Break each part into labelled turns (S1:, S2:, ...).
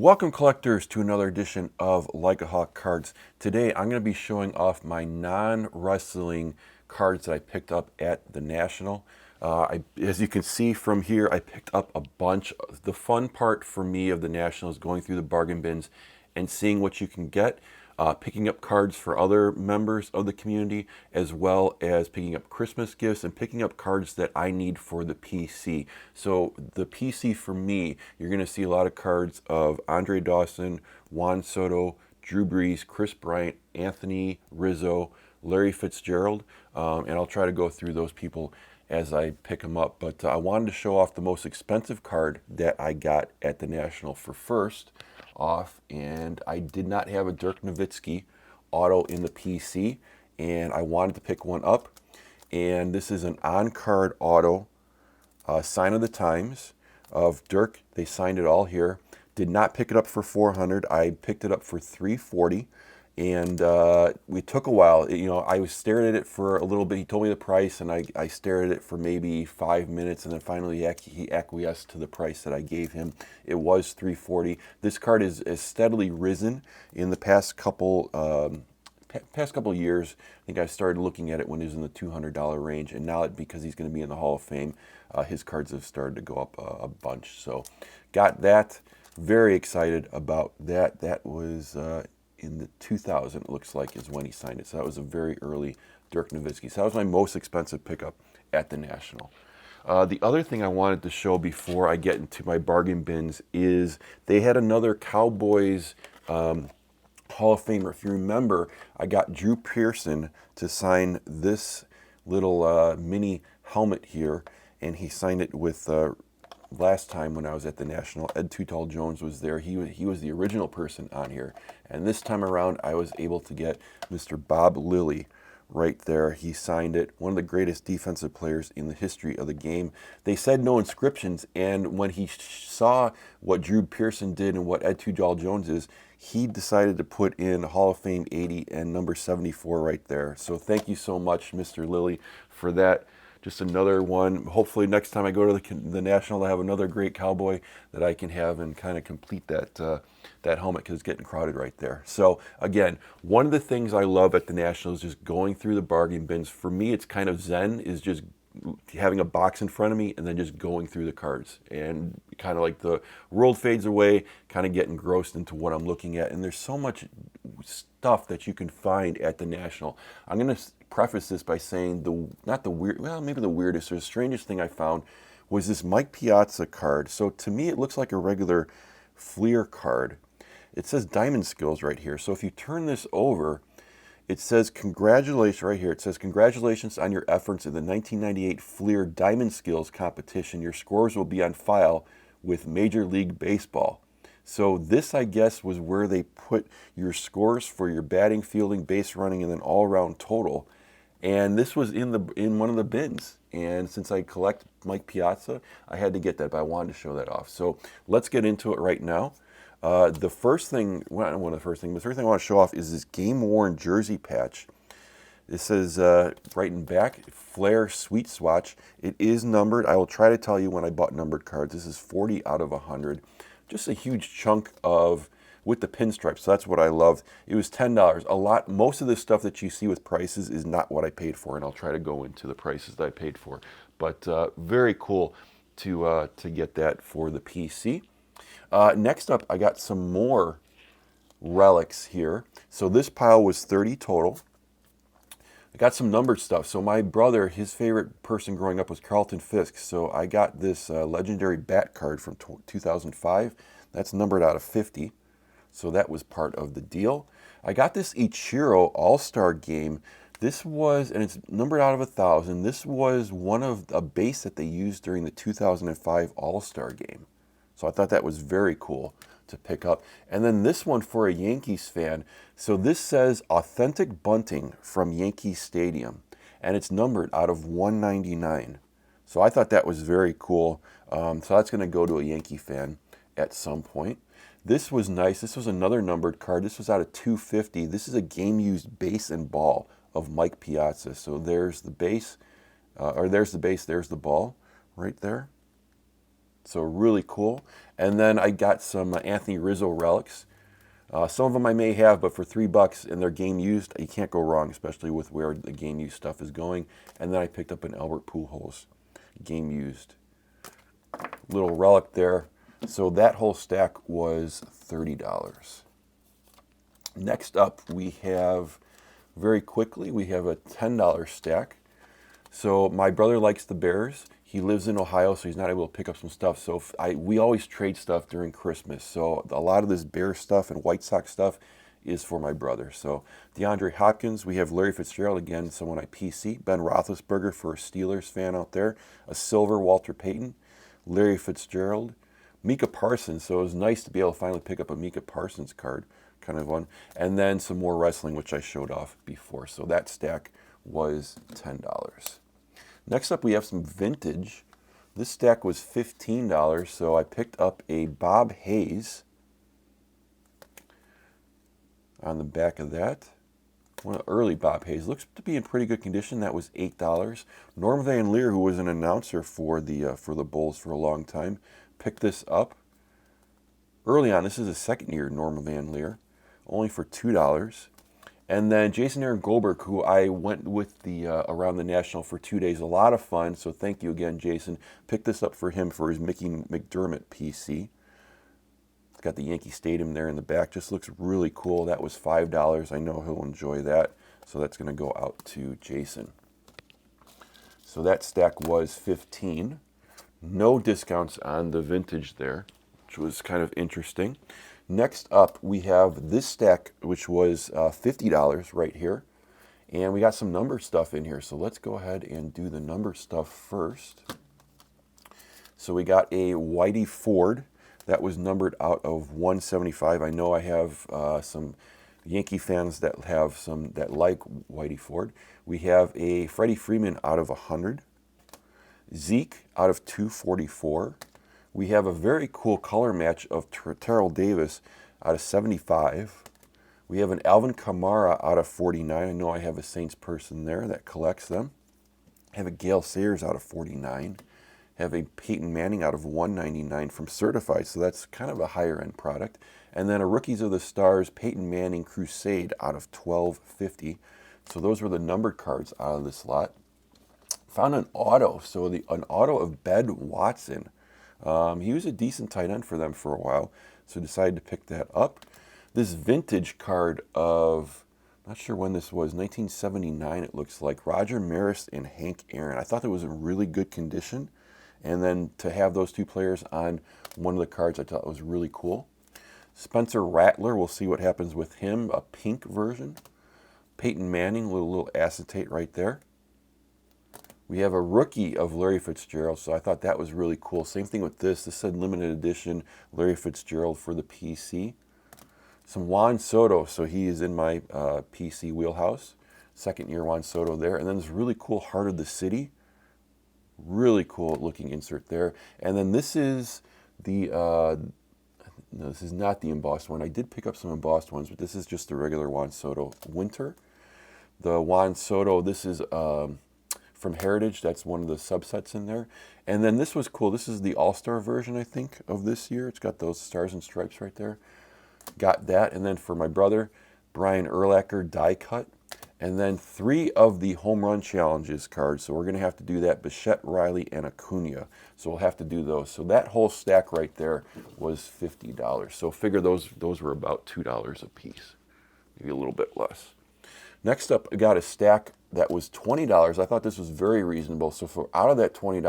S1: Welcome collectors to another edition of Like a Hawk Cards. Today I'm going to be showing off my non-wrestling cards that I picked up at the National. As you can see from here, I picked up a bunch. The fun part for me of the National is going through the bargain bins and seeing what you can get. Picking up cards for other members of the community, as well as picking up Christmas gifts and picking up cards that I need for the PC. So the PC for me, you're going to see a lot of cards of Andre Dawson, Juan Soto, Drew Brees, Chris Bryant, Anthony Rizzo, Larry Fitzgerald, and I'll try to go through those people as I pick them up. But I wanted to show off the most expensive card that I got at the National for first off, and I did not have a Dirk Nowitzki auto in the PC, and I wanted to pick one up. And this is an on-card auto, sign of the times of Dirk. They signed it all here. Did not pick it up for 400. I picked it up for 340. And it took a while. I was staring at it for a little bit. He told me the price, and I stared at it for maybe 5 minutes, and then finally he acquiesced to the price that I gave him. It was $340. This card has steadily risen in the past couple years. I think I started looking at it when it was in the $200 range, and now because he's going to be in the Hall of Fame, his cards have started to go up a bunch. So got that. Very excited about that. That was in the 2000, it looks like, is when he signed it. So that was a very early Dirk Nowitzki. So that was my most expensive pickup at the National. The other thing I wanted to show before I get into my bargain bins is they had another Cowboys Hall of Famer. If you remember, I got Drew Pearson to sign this little mini helmet here, and he signed it with last time when I was at the National. Ed Too Tall Jones was there. He was the original person on here. And this time around, I was able to get Mr. Bob Lilly right there. He signed it. One of the greatest defensive players in the history of the game. They said no inscriptions, and when he saw what Drew Pearson did and what Ed Too Tall Jones is, he decided to put in Hall of Fame 80 and number 74 right there. So thank you so much, Mr. Lilly, for that. Just another one. Hopefully next time I go to the National, I have another great Cowboy that I can have and kind of complete that helmet, because it's getting crowded right there. So again, one of the things I love at the National is just going through the bargain bins. For me, it's kind of zen, is just having a box in front of me and then just going through the cards, and kind of like the world fades away, kind of getting engrossed into what I'm looking at. And there's so much stuff that you can find at the National. I'm going to preface this by saying maybe the weirdest or the strangest thing I found was this Mike Piazza card. So to me, it looks like a regular Fleer card. It says Diamond Skills right here. So if you turn this over, it says congratulations right here. It says congratulations on your efforts in the 1998 Fleer Diamond Skills competition. Your scores will be on file with Major League Baseball. So this, I guess, was where they put your scores for your batting, fielding, base running, and then all-around total. And this was in one of the bins. And since I collect Mike Piazza, I had to get that, but I wanted to show that off. So let's get into it right now. The first thing I want to show off is this game-worn jersey patch. It says right in back, Flair Sweet Swatch. It is numbered. I will try to tell you when I bought numbered cards. This is 40 out of 100. Just a huge chunk with the pinstripes. So that's what I loved. It was $10. Most of the stuff that you see with prices is not what I paid for, and I'll try to go into the prices that I paid for. But very cool to get that for the PC. Next up, I got some more relics here. So this pile was 30 total. I got some numbered stuff. So my brother, his favorite person growing up was Carlton Fisk. So I got this legendary bat card from 2005. That's numbered out of 50. So that was part of the deal. I got this Ichiro All-Star Game. This was, and it's numbered out of 1,000. This was one of a base that they used during the 2005 All-Star Game. So I thought that was very cool to pick up. And then this one for a Yankees fan. So this says Authentic Bunting from Yankee Stadium, and it's numbered out of 199. So I thought that was very cool. So that's going to go to a Yankee fan at some point. This was nice. This was another numbered card. This was out of 250. This is a game-used base and ball of Mike Piazza. So there's the base, there's the base, there's the ball right there. So really cool. And then I got some Anthony Rizzo relics. Some of them I may have, but for $3 and they're game used, you can't go wrong, especially with where the game used stuff is going. And then I picked up an Albert Pujols game used little relic there. So that whole stack was $30. Next up, we have, very quickly, we have a $10 stack. So my brother likes the Bears. He lives in Ohio, so he's not able to pick up some stuff. So we always trade stuff during Christmas. So a lot of this Bears stuff and White Sox stuff is for my brother. So DeAndre Hopkins, we have Larry Fitzgerald, again, someone I PC. Ben Roethlisberger for a Steelers fan out there. A silver Walter Payton. Larry Fitzgerald. Micah Parsons, so it was nice to be able to finally pick up a Micah Parsons card, kind of one. And then some more wrestling, which I showed off before. So that stack was $10. Next up, we have some vintage. This stack was $15, so I picked up a Bob Hayes on the back of that. One of the early Bob Hayes. Looks to be in pretty good condition. That was $8. Norm Van Leer, who was an announcer for the Bulls for a long time, picked this up early on. This is a second year Norm Van Leer, only for $2. And then Jason Aaron Goldberg, who I went with the around the National for 2 days. A lot of fun. So thank you again, Jason. Picked this up for him for his Mickey McDermott PC. It's got the Yankee Stadium there in the back. Just looks really cool. That was $5. I know he'll enjoy that. So that's going to go out to Jason. So that stack was $15. No discounts on the vintage there, which was kind of interesting. Next up, we have this stack, which was $50 right here. And we got some number stuff in here. So let's go ahead and do the number stuff first. So we got a Whitey Ford that was numbered out of 175. I know I have some Yankee fans that have some that like Whitey Ford. We have a Freddie Freeman out of 100. Zeke out of 244. We have a very cool color match of Terrell Davis out of 75. We have an Alvin Kamara out of 49. I know I have a Saints person there that collects them. I have a Gale Sayers out of 49. I have a Peyton Manning out of 199 from Certified, so that's kind of a higher end product. And then a Rookies of the Stars Peyton Manning Crusade out of 1250. So those were the numbered cards out of this lot. Found an auto, so an auto of Ben Watson. He was a decent tight end for them for a while, so decided to pick that up. This vintage card of, not sure when this was, 1979 it looks like, Roger Maris and Hank Aaron. I thought it was in really good condition, and then to have those two players on one of the cards I thought was really cool. Spencer Rattler, we'll see what happens with him, a pink version. Peyton Manning, little acetate right there. We have a rookie of Larry Fitzgerald, so I thought that was really cool. Same thing with this. This said limited edition Larry Fitzgerald for the PC. Some Juan Soto, so he is in my PC wheelhouse. Second year Juan Soto there. And then this really cool Heart of the City. Really cool looking insert there. And then this is the, no, this is not the embossed one. I did pick up some embossed ones, but this is just the regular Juan Soto Winter. The Juan Soto, this is from Heritage. That's one of the subsets in there. And then this was cool. This is the All-Star version, I think, of this year. It's got those stars and stripes right there. Got that. And then for my brother, Brian Urlacher die cut. And then 3 of the home run challenges cards. So we're going to have to do that. Bichette, Riley, and Acuna. So we'll have to do those. So that whole stack right there was $50. So figure those were about $2 a piece. Maybe a little bit less. Next up, I got a stack that was $20. I thought this was very reasonable. So for out of that $20,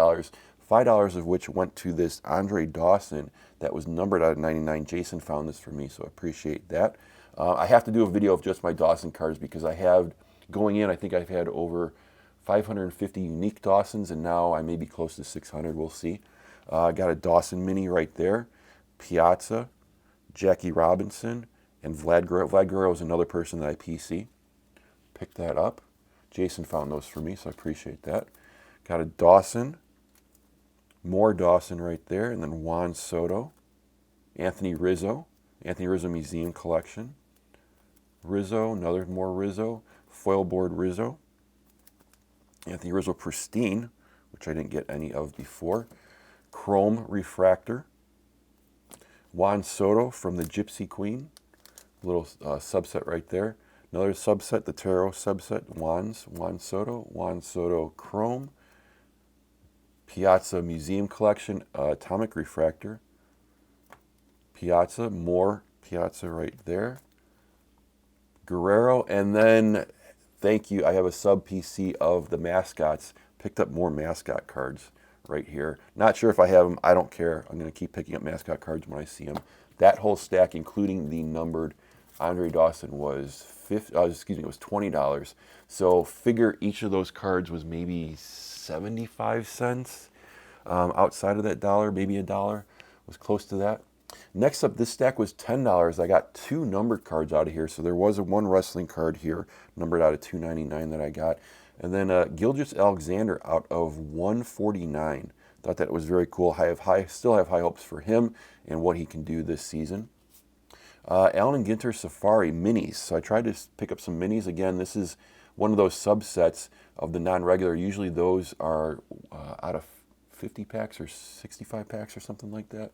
S1: $5 of which went to this Andre Dawson that was numbered out of 99. Jason found this for me, so I appreciate that. I have to do a video of just my Dawson cards because I have, going in, I think I've had over 550 unique Dawsons, and now I may be close to 600. We'll see. I got a Dawson mini right there. Piazza, Jackie Robinson, and Vlad Guerrero. Vlad Guerrero is another person that I PC. Picked that up. Jason found those for me, so I appreciate that. Got a Dawson. More Dawson right there, and then Juan Soto. Anthony Rizzo Museum Collection. Rizzo, another more Rizzo. Foil board Rizzo. Anthony Rizzo Pristine, which I didn't get any of before. Chrome Refractor. Juan Soto from the Gypsy Queen. Little subset right there. Another subset, the Tarot subset, Juan Soto Chrome. Piazza Museum Collection, Atomic Refractor. Piazza, more Piazza right there. Guerrero, and then, thank you, I have a sub PC of the mascots. Picked up more mascot cards right here. Not sure if I have them. I don't care. I'm going to keep picking up mascot cards when I see them. That whole stack, including the numbered Andre Dawson, was it was $20. So figure each of those cards was maybe 75 cents. Outside of that dollar, maybe a dollar, was close to that. Next up, this stack was $10. I got 2 numbered cards out of here. So there was a 1 wrestling card here, numbered out of $2.99 that I got. And then Gilgeous Alexander out of $149. Thought that was very cool. Still have high hopes for him and what he can do this season. Allen and Ginter Safari minis. So I tried to pick up some minis. Again, this is one of those subsets of the non-regular. Usually those are out of 50 packs or 65 packs or something like that.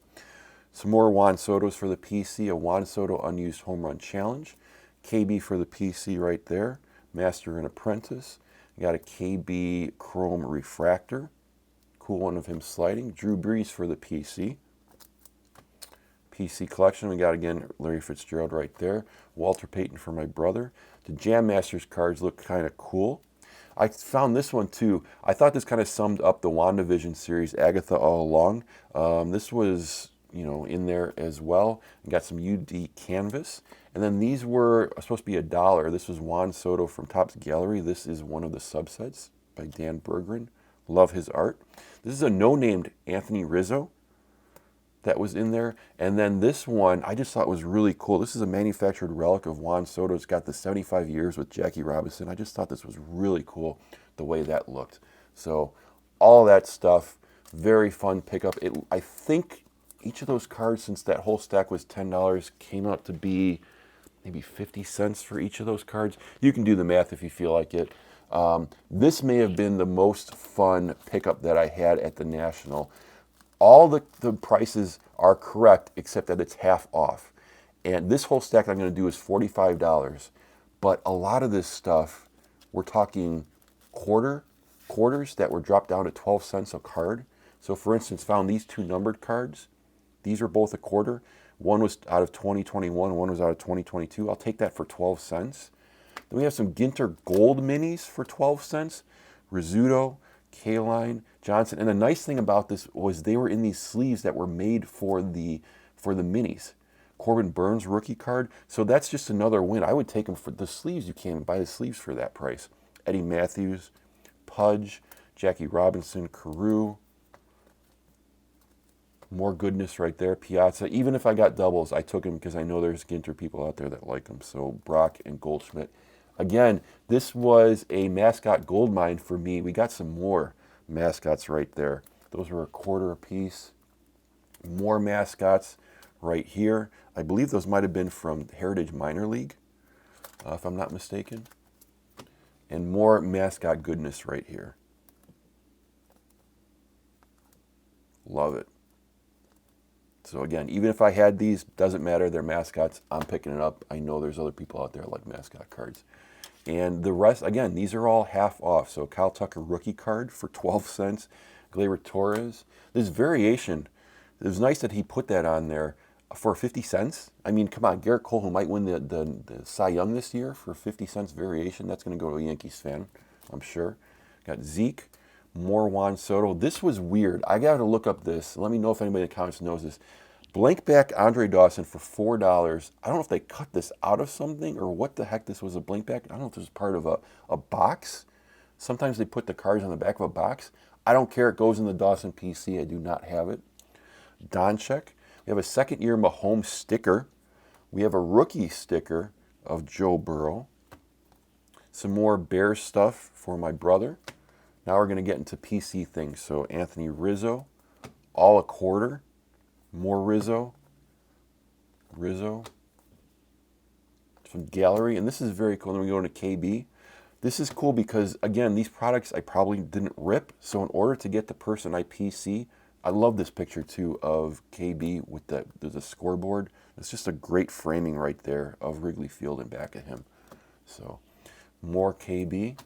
S1: Some more Juan Sotos for the PC. A Juan Soto Unused Home Run Challenge. KB for the PC right there. Master and Apprentice. Got a KB Chrome Refractor. Cool one of him sliding. Drew Brees for the PC. PC collection. We got, again, Larry Fitzgerald right there. Walter Payton for my brother. The Jam Masters cards look kind of cool. I found this one too. I thought this kind of summed up the WandaVision series, Agatha All Along. This was, in there as well. We got some UD canvas. And then these were supposed to be $1. This was Juan Soto from Topps Gallery. This is one of the subsets by Dan Berggren. Love his art. This is a no-named Anthony Rizzo that was in there. And then this one I just thought was really cool. This is a manufactured relic of Juan Soto. It's got the 75 years with Jackie Robinson. I just thought this was really cool the way that looked. So all that stuff, very fun pickup. I think each of those cards, since that whole stack was $10, came out to be maybe 50 cents for each of those cards. You can do the math if you feel like it. This may have been the most fun pickup that I had at the National. All the prices are correct except that it's half off. And this whole stack I'm going to do is $45. But a lot of this stuff, we're talking quarters that were dropped down to 12 cents a card. So for instance, found these 2 numbered cards. These are both a quarter. One was out of 2021, one was out of 2022. I'll take that for 12 cents. Then we have some Ginter Gold minis for 12 cents. Rizzuto, Kaline, Johnson. And the nice thing about this was they were in these sleeves that were made for the minis. Corbin Burns rookie card. So that's just another win. I would take them for the sleeves. You can't even buy the sleeves for that price. Eddie Matthews, Pudge, Jackie Robinson, Carew. More goodness right there. Piazza. Even if I got doubles, I took them because I know there's Ginter people out there that like them. So Brock and Goldschmidt. Again, this was a mascot gold mine for me. We got some more mascots right there. Those were a quarter a piece. More mascots right here. I believe those might have been from Heritage Minor League, if I'm not mistaken. And more mascot goodness right here. Love it. So again, even if I had these, doesn't matter, they're mascots, I'm picking it up. I know there's other people out there that like mascot cards. And the rest, again, these are all half off. So Kyle Tucker rookie card for 12 cents. Gleyber Torres. This variation, it was nice that he put that on there for 50 cents. I mean, come on, Garrett Cole, who might win the Cy Young this year, for 50 cents variation, that's going to go to a Yankees fan, I'm sure. Got Zeke. More Juan Soto. This was weird. I got to look up this. Let me know if anybody in the comments knows this. Blank back Andre Dawson for $4. I don't know if they cut this out of something or what the heck this was, a blank back. I don't know if this was part of a box. Sometimes they put the cards on the back of a box. I don't care. It goes in the Dawson PC. I do not have it. Donchek. We have a second-year Mahomes sticker. We have a rookie sticker of Joe Burrow. Some more Bears stuff for my brother. Now we're going to get into PC things. So Anthony Rizzo, all a quarter. More Rizzo. Some Gallery. And this is very cool. Then we go into KB. This is cool because, again, these products I probably didn't rip. So in order to get the person I PC I love this picture too of KB with there's a scoreboard. It's just a great framing right there of Wrigley Field and back of him. So more KB.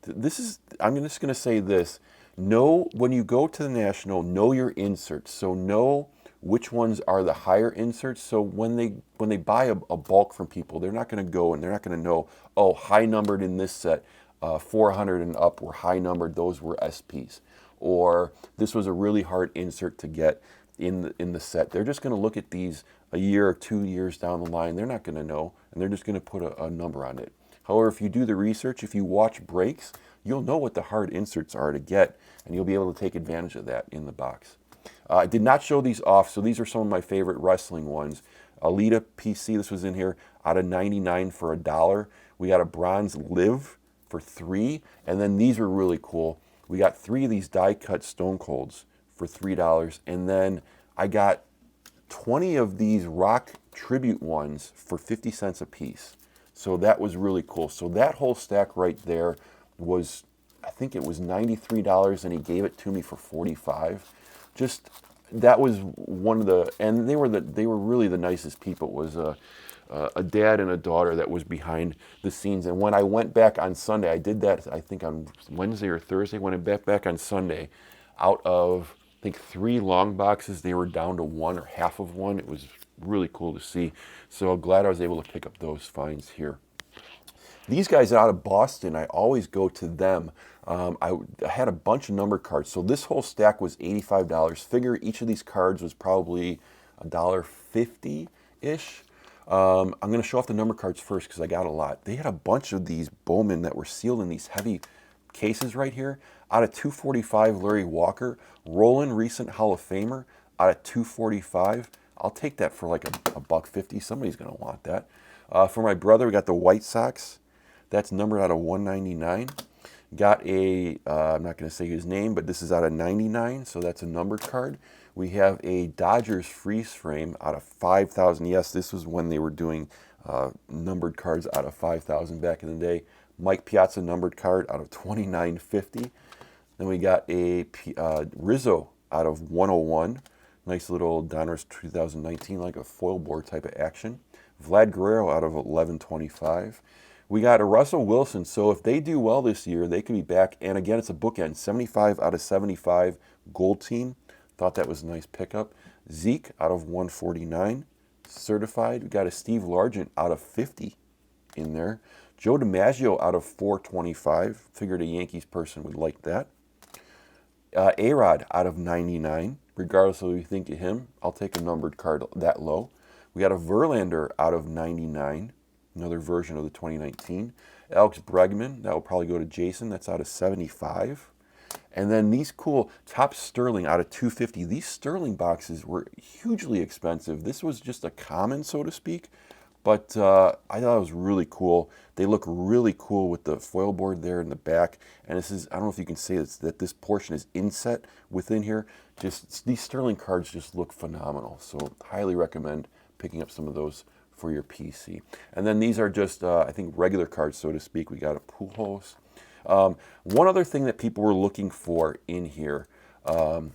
S1: This is, I'm just going to say this. Know when you go to the National, know your inserts. So know which ones are the higher inserts. So when they buy a bulk from people, they're not going to go and they're not going to know, oh, high numbered in this set, 400 and up were high numbered, those were SPs. Or this was a really hard insert to get in the set. They're just going to look at these a year or 2 years down the line. They're not going to know, and they're just going to put a number on it. However, if you do the research, if you watch breaks, you'll know what the hard inserts are to get, and you'll be able to take advantage of that in the box. I did not show these off, so these are some of my favorite wrestling ones. Alita PC, this was in here, out of 99 for $1. We got a bronze Liv for $3, and then these are really cool. We got 3 of these die-cut Stone Colds for $3, and then I got 20 of these Rock Tribute ones for 50 cents a piece. So that was really cool. So that whole stack right there was, I think it was $93, and he gave it to me for $45. Just, that was one of the, and they were really the nicest people. It was a dad and a daughter that was behind the scenes. And when I went back on Sunday, I did that, I think on Wednesday or Thursday, when I went back on Sunday, out of, I think 3 long boxes, they were down to 1 or half of one. It was really cool to see. So I'm glad I was able to pick up those finds here. These guys out of Boston, I always go to them. I had a bunch of number cards. So this whole stack was $85. Figure each of these cards was probably $1.50-ish. I'm going to show off the number cards first because I got a lot. They had a bunch of these Bowman that were sealed in these heavy cases right here. Out of 245, Larry Walker. Roland, recent Hall of Famer, out of 245. I'll take that for like a $1.50. Somebody's going to want that. For my brother, we got the White Sox. That's numbered out of 199. Got a, I'm not going to say his name, but this is out of 99, so that's a numbered card. We have a Dodgers freeze frame out of 5,000. Yes, this was when they were doing numbered cards out of 5,000 back in the day. Mike Piazza numbered card out of 29.50. Then we got a Rizzo out of 101. Nice little Donruss 2019, like a foil board type of action. Vlad Guerrero out of 11.25. We got a Russell Wilson, so if they do well this year, they could be back. And again, it's a bookend, 75 out of 75, gold team. Thought that was a nice pickup. Zeke out of 149, certified. We got a Steve Largent out of 50 in there. Joe DiMaggio out of 425. Figured a Yankees person would like that. A-Rod out of 99. Regardless of what you think of him, I'll take a numbered card that low. We got a Verlander out of 99. Another version of the 2019. Alex Bregman, that will probably go to Jason. That's out of 75. And then these cool Top Sterling out of 250. These Sterling boxes were hugely expensive. This was just a common, so to speak. But I thought it was really cool. They look really cool with the foil board there in the back. And this is, I don't know if you can see this, that this portion is inset within here. Just these Sterling cards just look phenomenal. So highly recommend picking up some of those for your PC. And then these are just, I think, regular cards, so to speak. We got a Pujols. One other thing that people were looking for in here,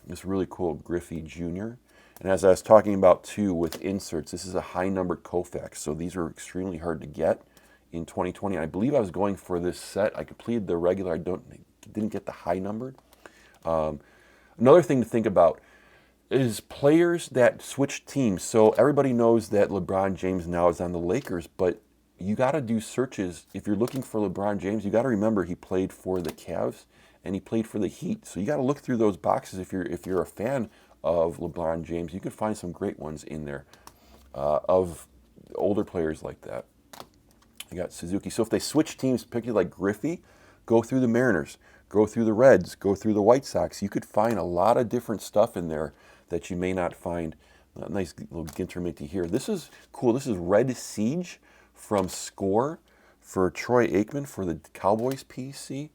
S1: this really cool Griffey Jr. And as I was talking about too with inserts, this is a high numbered Koufax. So these are extremely hard to get in 2020. I believe I was going for this set. I completed the regular. I didn't get the high numbered. Another thing to think about is players that switch teams. So everybody knows that LeBron James now is on the Lakers, but you got to do searches. If you're looking for LeBron James, you got to remember he played for the Cavs and he played for the Heat. So you got to look through those boxes. If you're a fan of LeBron James, you could find some great ones in there of older players like that. You got Suzuki. So if they switch teams, particularly like Griffey, go through the Mariners, go through the Reds, go through the White Sox. You could find a lot of different stuff in there that you may not find. A nice little Ginter Minty here. This is cool. This is Red Siege from Score for Troy Aikman for the Cowboys PC.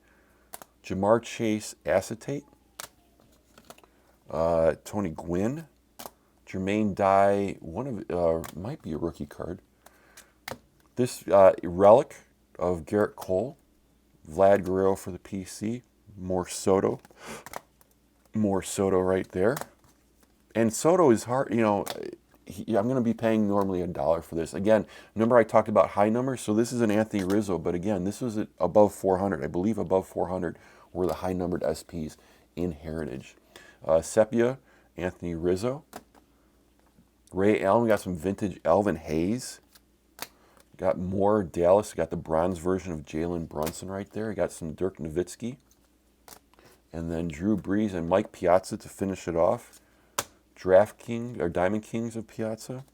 S1: Jamar Chase Acetate. Tony Gwynn. Jermaine Dye, one of might be a rookie card. This relic of Garrett Cole. Vlad Guerrero for the PC. More Soto right there. And Soto is hard, I'm going to be paying normally $1 for this. Again, remember I talked about high numbers? So this is an Anthony Rizzo, but again, this was above 400. I believe above 400 were the high numbered SPs in Heritage. Sepia, Anthony Rizzo. Ray Allen, we got some vintage Elvin Hayes. Got more Dallas, got the bronze version of Jalen Brunson right there. We got some Dirk Nowitzki. And then Drew Brees and Mike Piazza to finish it off. Draft King, or Diamond Kings of Piazza.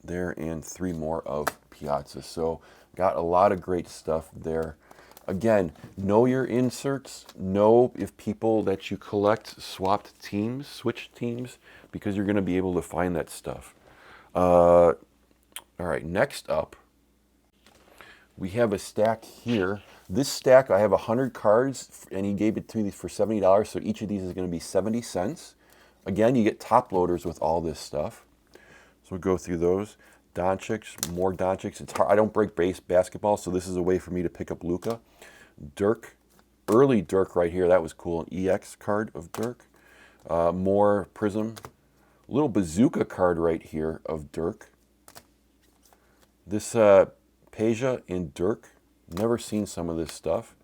S1: There, and 3 more of Piazza. So got a lot of great stuff there. Again, know your inserts. Know if people that you collect swapped teams, switched teams, because you're going to be able to find that stuff. All right, next up, we have a stack here. This stack, I have 100 cards, and he gave it to me for $70, so each of these is going to be 70 cents. Again, you get top loaders with all this stuff. So we'll go through those. Doncic, more Doncic. It's hard. I don't break base basketball, so this is a way for me to pick up Luka. Dirk, early Dirk right here. That was cool. An EX card of Dirk. More Prism. Little bazooka card right here of Dirk. This Peja in Dirk. Never seen some of this stuff.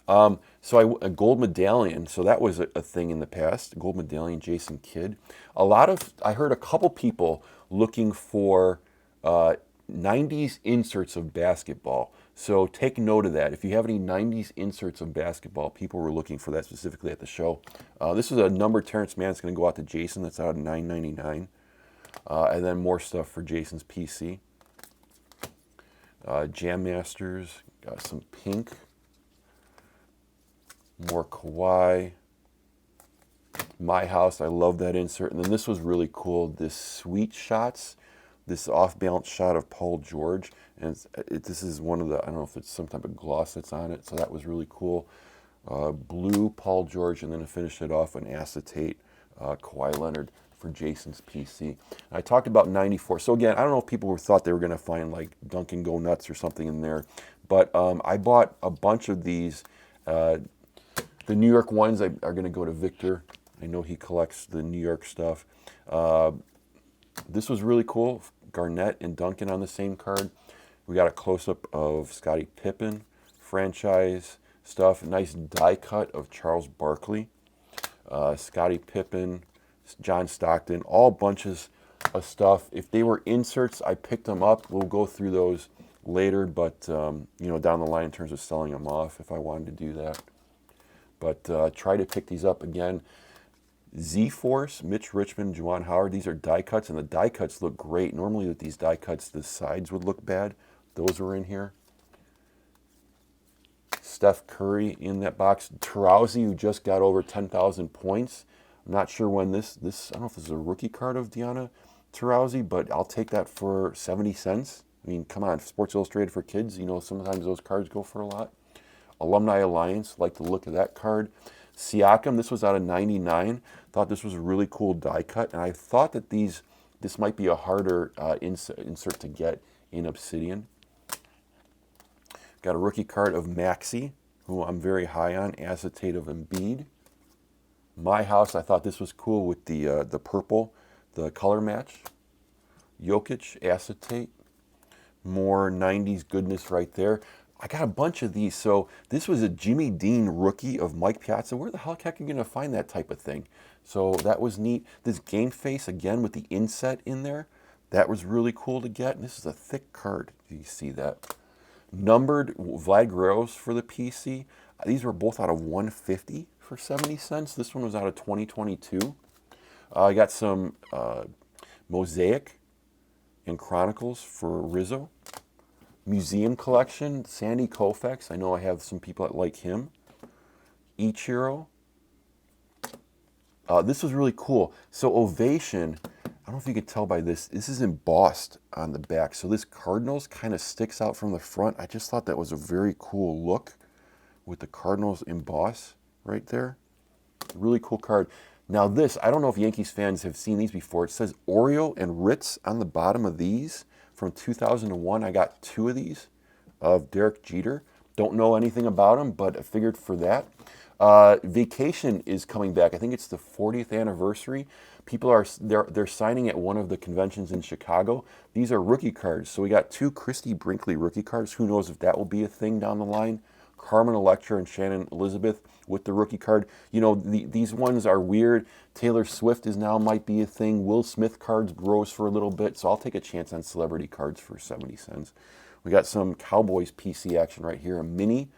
S1: So a gold medallion. So that was a thing in the past. Gold medallion, Jason Kidd. I heard a couple people looking for 90s inserts of basketball. So take note of that. If you have any 90s inserts of basketball, people were looking for that specifically at the show. This is a number Terrence Mann. It's going to go out to Jason. That's out at $9.99. And then more stuff for Jason's PC. Jam Masters. Got some pink. More Kawhi. My House. I love that insert. And then this was really cool. This Sweet Shots. This off-balance shot of Paul George. And this is one of the, I don't know if it's some type of gloss that's on it. So that was really cool. Blue Paul George. And then to finish it off, an acetate Kawhi Leonard for Jason's PC. And I talked about 94. So again, I don't know if people thought they were going to find like Dunkin' Go Nuts or something in there. But I bought a bunch of these. The New York ones are going to go to Victor. I know he collects the New York stuff. This was really cool. Garnett and Duncan on the same card. We got a close-up of Scottie Pippen, franchise stuff. A nice die cut of Charles Barkley. Scottie Pippen, John Stockton, all bunches of stuff. If they were inserts, I picked them up. We'll go through those later, but down the line in terms of selling them off if I wanted to do that. But try to pick these up again. Z-Force, Mitch Richmond, Juwan Howard. These are die cuts, and the die cuts look great. Normally with these die cuts, the sides would look bad. Those were in here. Steph Curry in that box. Taurasi, who just got over 10,000 points. I'm not sure when this, I don't know if this is a rookie card of Diana Taurasi, but I'll take that for 70 cents. I mean, come on, Sports Illustrated for kids, sometimes those cards go for a lot. Alumni Alliance, like the look of that card. Siakam, this was out of 99. Thought this was a really cool die cut, and I thought that this might be a harder insert to get in Obsidian. Got a rookie card of Maxey, who I'm very high on, acetate of Embiid. My House, I thought this was cool with the purple, the color match. Jokic, acetate. More 90s goodness right there. I got a bunch of these. So this was a Jimmy Dean rookie of Mike Piazza. Where the heck are you going to find that type of thing? So that was neat. This Game Face, again, with the inset in there. That was really cool to get. And this is a thick card. Do you see that? Numbered Vlad Guerrero's for the PC. These were both out of 150 for 70 cents. This one was out of 2022. I got some Mosaic and Chronicles for Rizzo. Museum Collection, Sandy Koufax. I know I have some people that like him. Ichiro. This was really cool. So Ovation, I don't know if you could tell by this is embossed on the back. So this Cardinals kind of sticks out from the front. I just thought that was a very cool look with the Cardinals emboss right there. Really cool card. Now this, I don't know if Yankees fans have seen these before. It says Oreo and Ritz on the bottom of these. From 2001, I got 2 of these of Derek Jeter. Don't know anything about him, but I figured for that. Vacation is coming back. I think it's the 40th anniversary. People are they're signing at one of the conventions in Chicago. These are rookie cards. So we got 2 Christy Brinkley rookie cards. Who knows if that will be a thing down the line? Carmen Electra and Shannon Elizabeth with the rookie card. You know, these ones are weird. Taylor Swift is now might be a thing. Will Smith cards rose for a little bit. So I'll take a chance on celebrity cards for 70 cents. We got some Cowboys PC action right here. A mini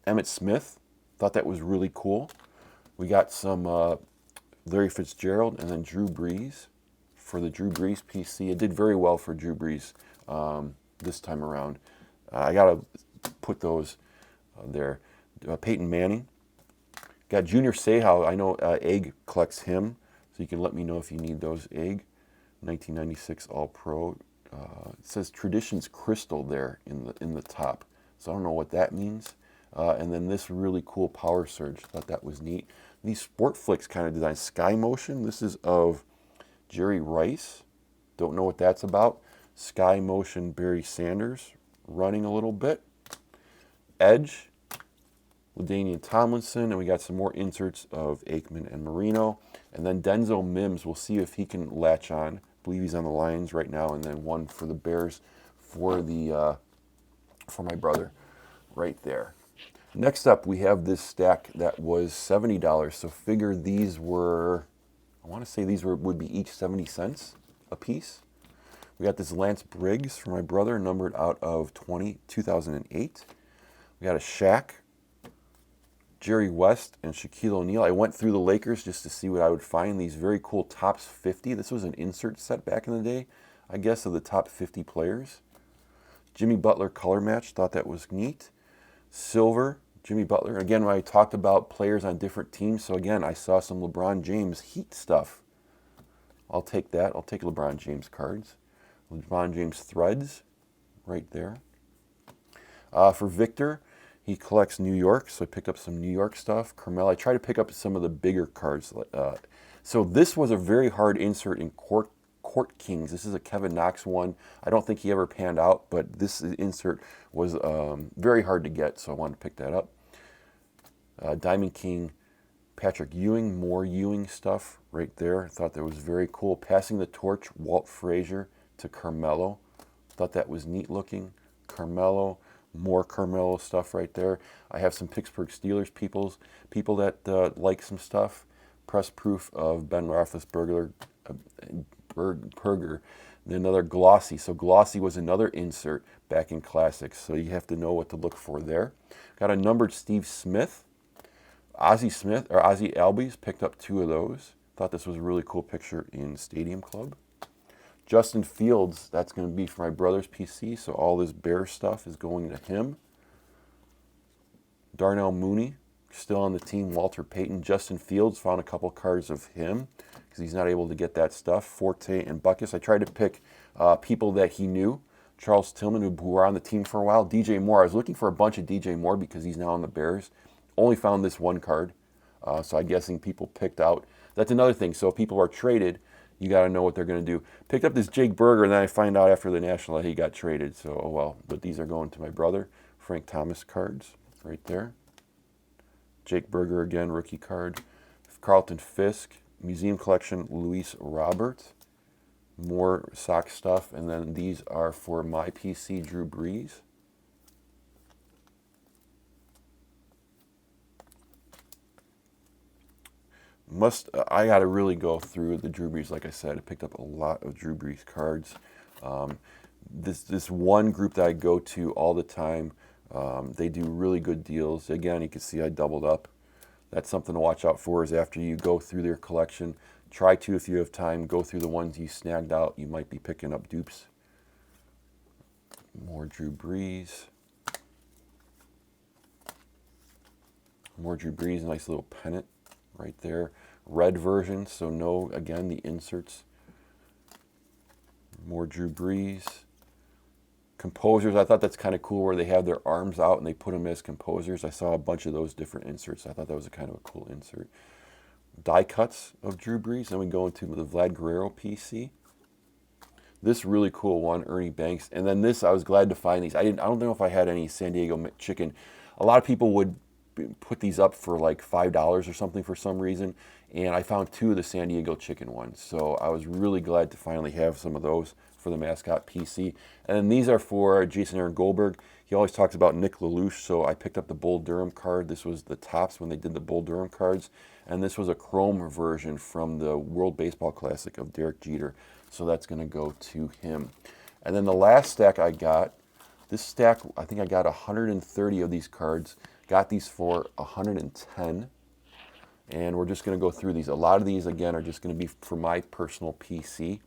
S1: Emmitt Smith. Thought that was really cool. We got some Larry Fitzgerald and then Drew Brees for the Drew Brees PC. It did very well for Drew Brees this time around. I got to put those there. Peyton Manning. Got Junior Seau. I know Egg collects him, so you can let me know if you need those. Egg, 1996 All-Pro. It says Traditions Crystal there in the top, so I don't know what that means. And then this really cool Power Surge. Thought that was neat. These Sport Flicks kind of design. Sky Motion. This is of Jerry Rice. Don't know what that's about. Sky Motion Barry Sanders running a little bit. Edge. LaDainian Tomlinson. And we got some more inserts of Aikman and Marino. And then Denzel Mims. We'll see if he can latch on. I believe he's on the Lions right now. And then one for the Bears for my brother right there. Next up, we have this stack that was $70. So figure these were, I want to say these would be each 70 cents a piece. We got this Lance Briggs for my brother, numbered out of 2008. We got a Shaq, Jerry West, and Shaquille O'Neal. I went through the Lakers just to see what I would find. These very cool Tops 50. This was an insert set back in the day, I guess, of the top 50 players. Jimmy Butler color match. Thought that was neat. Silver, Jimmy Butler. Again, when I talked about players on different teams, so again, I saw some LeBron James Heat stuff. I'll take that. I'll take LeBron James cards. LeBron James threads right there. For Victor, he collects New York, so I picked up some New York stuff. Carmel, I try to pick up some of the bigger cards. So this was a very hard insert in Court Kings. This is a Kevin Knox one. I don't think he ever panned out, but this insert was very hard to get, so I wanted to pick that up. Diamond King, Patrick Ewing, more Ewing stuff right there. Thought that was very cool. Passing the torch, Walt Frazier to Carmelo. Thought that was neat looking. Carmelo, more Carmelo stuff right there. I have some Pittsburgh Steelers people that like some stuff. Press proof of Ben Roethlisberger. Another Glossy. So Glossy was another insert back in Classics, so you have to know what to look for there. Got a numbered Steve Smith. Ozzie Albies, picked up 2 of those. Thought this was a really cool picture in Stadium Club. Justin Fields, that's going to be for my brother's PC, so all this Bear stuff is going to him. Darnell Mooney, still on the team. Walter Payton. Justin Fields, found a couple cards of him because he's not able to get that stuff. Forte and Buckus. I tried to pick people that he knew. Charles Tillman, who were on the team for a while. DJ Moore. I was looking for a bunch of DJ Moore because he's now on the Bears. Only found this one card. So I'm guessing people picked out. That's another thing. So if people are traded, you got to know what they're going to do. Picked up this Jake Berger, and then I find out after the National that he got traded. So, oh well. But these are going to my brother. Frank Thomas cards right there. Jake Berger again, rookie card. Carlton Fisk, Museum Collection, Luis Robert. More sock stuff. And then these are for my PC, Drew Brees. I got to really go through the Drew Brees. Like I said, I picked up a lot of Drew Brees cards. This one group that I go to all the time, they do really good deals. Again, you can see I doubled up. That's something to watch out for, is after you go through their collection, try to, if you have time, go through the ones you snagged out. You might be picking up dupes. More Drew Brees. More Drew Brees, nice little pennant right there. Red version, so no, again, the inserts. More Drew Brees. Composers, I thought that's kind of cool where they have their arms out and they put them as composers. I saw a bunch of those different inserts. I thought that was a kind of a cool insert. Die cuts of Drew Brees. Then we go into the Vlad Guerrero PC. This really cool one, Ernie Banks. And then this, I was glad to find these. I don't know if I had any San Diego chicken. A lot of people would put these up for like $5 or something for some reason, and I found 2 of the San Diego chicken ones. So I was really glad to finally have some of those for the mascot PC. And then these are for Jason Aaron Goldberg. He always talks about Nick LaLoosh, so I picked up the Bull Durham card. This was the tops when they did the Bull Durham cards, and this was a chrome version from the World Baseball Classic of Derek Jeter. So that's going to go to him. And then the last stack I got, this stack, I think I got 130 of these cards. Got these for 110. And we're just going to go through these. A lot of these, again, are just going to be for my personal PC.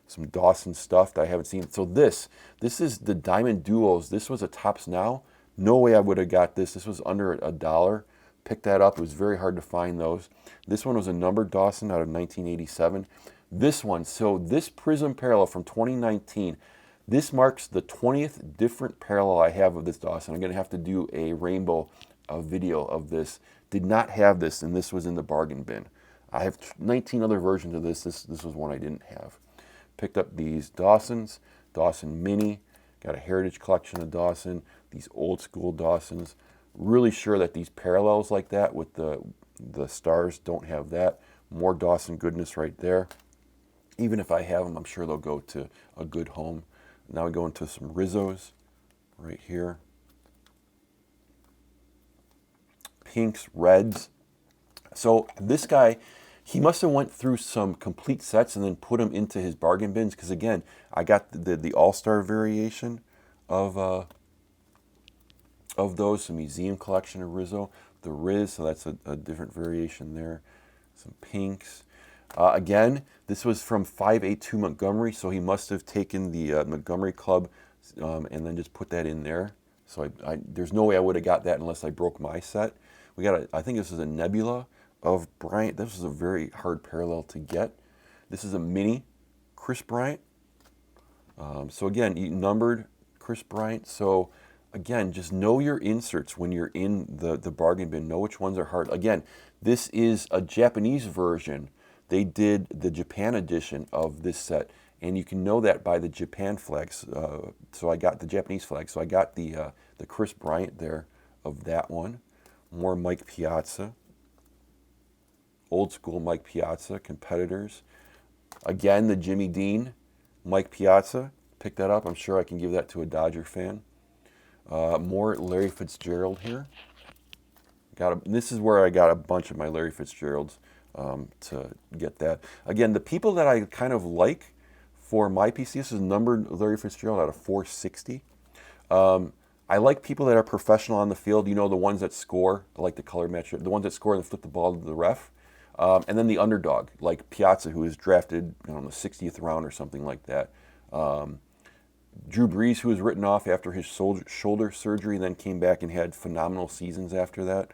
S1: Some Dawson stuff that I haven't seen. So this is the Diamond Duos. This was a Topps Now. No way I would have got this. This was under $1. Picked that up. It was very hard to find those. This one was a numbered Dawson out of 1987. This one, so this Prism Parallel from 2019, this marks the 20th different parallel I have of this Dawson. I'm going to have to do a rainbow video of this. Did not have this, and this was in the bargain bin. I have 19 other versions of this. This was one I didn't have. Picked up these Dawsons, Dawson Mini, got a heritage collection of Dawson, these old school Dawsons. Really sure that these parallels like that with the stars don't have that. More Dawson goodness right there. Even if I have them, I'm sure they'll go to a good home. Now we go into some Rizzos right here. Pinks, reds. So this guy, he must have went through some complete sets and then put them into his bargain bins, because again, I got the all-star variation of those, some museum collection of Rizzo, the Riz, so that's a different variation there. Some pinks. Again, this was from 582 Montgomery, so he must have taken the Montgomery Club and then just put that in there. So there's no way I would have got that unless I broke my set. We got I think this is a Nebula of Bryant. This is a very hard parallel to get. This is a mini Chris Bryant. So again, numbered Chris Bryant. So again, just know your inserts when you're in the bargain bin. Know which ones are hard. Again, this is a Japanese version. They did the Japan edition of this set, and you can know that by the Japan flags. So I got the Japanese flag. So I got the Chris Bryant there of that one. More Mike Piazza. Old school Mike Piazza, competitors. Again, the Jimmy Dean, Mike Piazza. Pick that up. I'm sure I can give that to a Dodger fan. More Larry Fitzgerald here. This is where I got a bunch of my Larry Fitzgeralds to get that. Again, the people that I kind of like for my PC, this is numbered Larry Fitzgerald out of 460. I like people that are professional on the field. You know, the ones that score. I like the color match. The ones that score and flip the ball to the ref. And then the underdog, like Piazza, who was drafted in the 60th round or something like that. Drew Brees, who was written off after his shoulder surgery, then came back and had phenomenal seasons after that.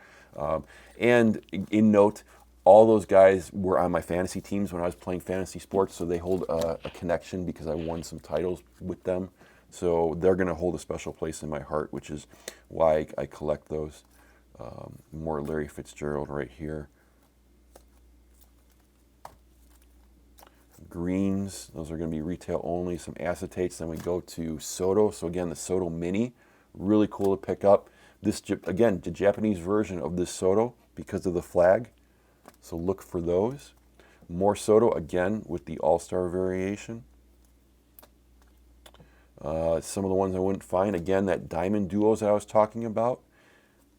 S1: And in note, all those guys were on my fantasy teams when I was playing fantasy sports, so they hold a connection because I won some titles with them. So they're going to hold a special place in my heart, which is why I collect those. More Larry Fitzgerald right here. Greens, those are going to be retail only. Some acetates. Then we go to Soto. So again, the Soto Mini, really cool to pick up. This, again, the Japanese version of this Soto because of the flag. So look for those. More Soto, again, with the All-Star variation. Some of the ones I wouldn't find, again, that Diamond Duos that I was talking about.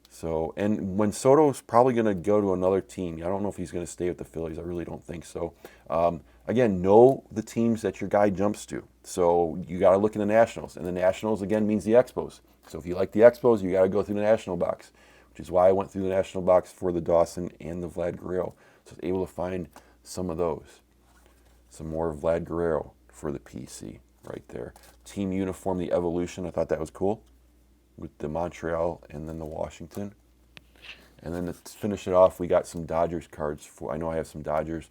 S1: So, and when Soto's probably going to go to another team, I don't know if he's going to stay with the Phillies. I really don't think so. Again, know the teams that your guy jumps to. So you got to look in the Nationals, and the Nationals again means the Expos. So if you like the Expos, you got to go through the National box, which is why I went through the National box for the Dawson and the Vlad Guerrero. So I was able to find some of those. Some more Vlad Guerrero for the PC right there. Team uniform, the Evolution. I thought that was cool with the Montreal and then the Washington. And then to finish it off, we got some Dodgers cards. I know I have some Dodgers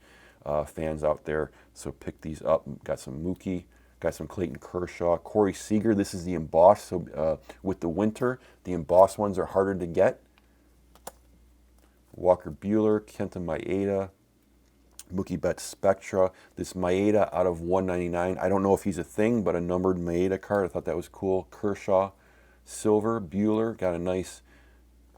S1: fans out there, so pick these up. Got some Mookie, got some Clayton Kershaw, Corey Seager. This is the embossed, so with the winter, the embossed ones are harder to get. Walker Buehler, Kenta Maeda, Mookie Betts Spectra. This Maeda out of 199. I don't know if he's a thing, but a numbered Maeda card. I thought that was cool. Kershaw, silver. Buehler got a nice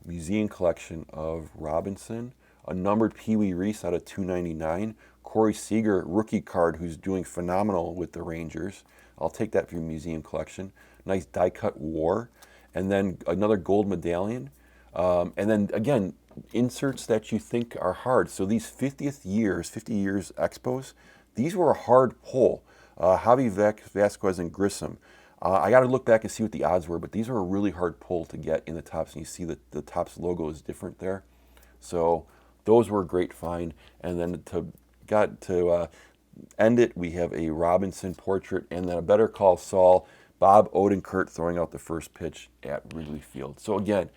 S1: museum collection of Robinson, a numbered Pee Wee Reese out of 299, Corey Seager rookie card who's doing phenomenal with the Rangers. I'll take that for your museum collection. Nice die cut War, and then another gold medallion, and then again inserts that you think are hard. So these 50 years expos, these were a hard pull. Javi Vasquez and Grissom. I got to look back and see what the odds were, but these were a really hard pull to get in the Topps, and you see that the Topps logo is different there. So those were a great find. And then to end it, we have a Robinson portrait, and then a Better Call Saul, Bob Odenkirk throwing out the first pitch at Wrigley Field. So again,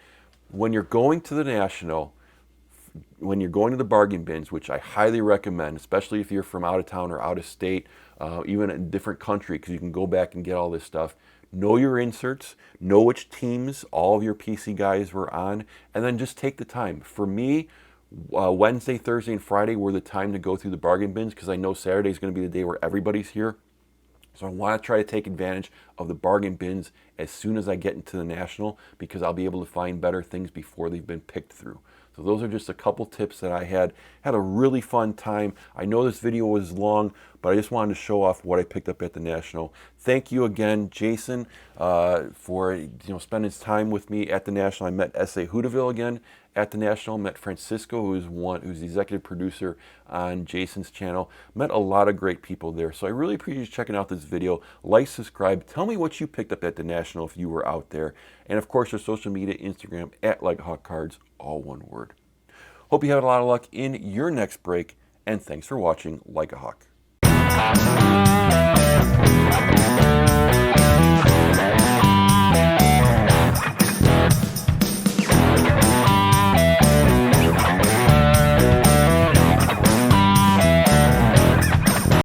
S1: when you're going to the National, when you're going to the bargain bins, which I highly recommend, especially if you're from out of town or out of state, even in a different country, because you can go back and get all this stuff. Know your inserts, know which teams all of your PC guys were on, and then just take the time. For me, Wednesday, Thursday, and Friday were the time to go through the bargain bins, because I know Saturday is going to be the day where everybody's here. So I want to try to take advantage of the bargain bins as soon as I get into the National, because I'll be able to find better things before they've been picked through. So those are just a couple tips that I had. Had a really fun time. I know this video was long, but I just wanted to show off what I picked up at the National. Thank you again, Jason, for spending his time with me at the National. I met S.A. Hudeville again at the National. Met Francisco, who's the executive producer on Jason's channel. Met a lot of great people there. So I really appreciate you checking out this video. Like, subscribe. Tell me what you picked up at the National if you were out there. And of course, your social media, Instagram, @LikeAHawkCards, all one word. Hope you have a lot of luck in your next break, and thanks for watching Like a Hawk.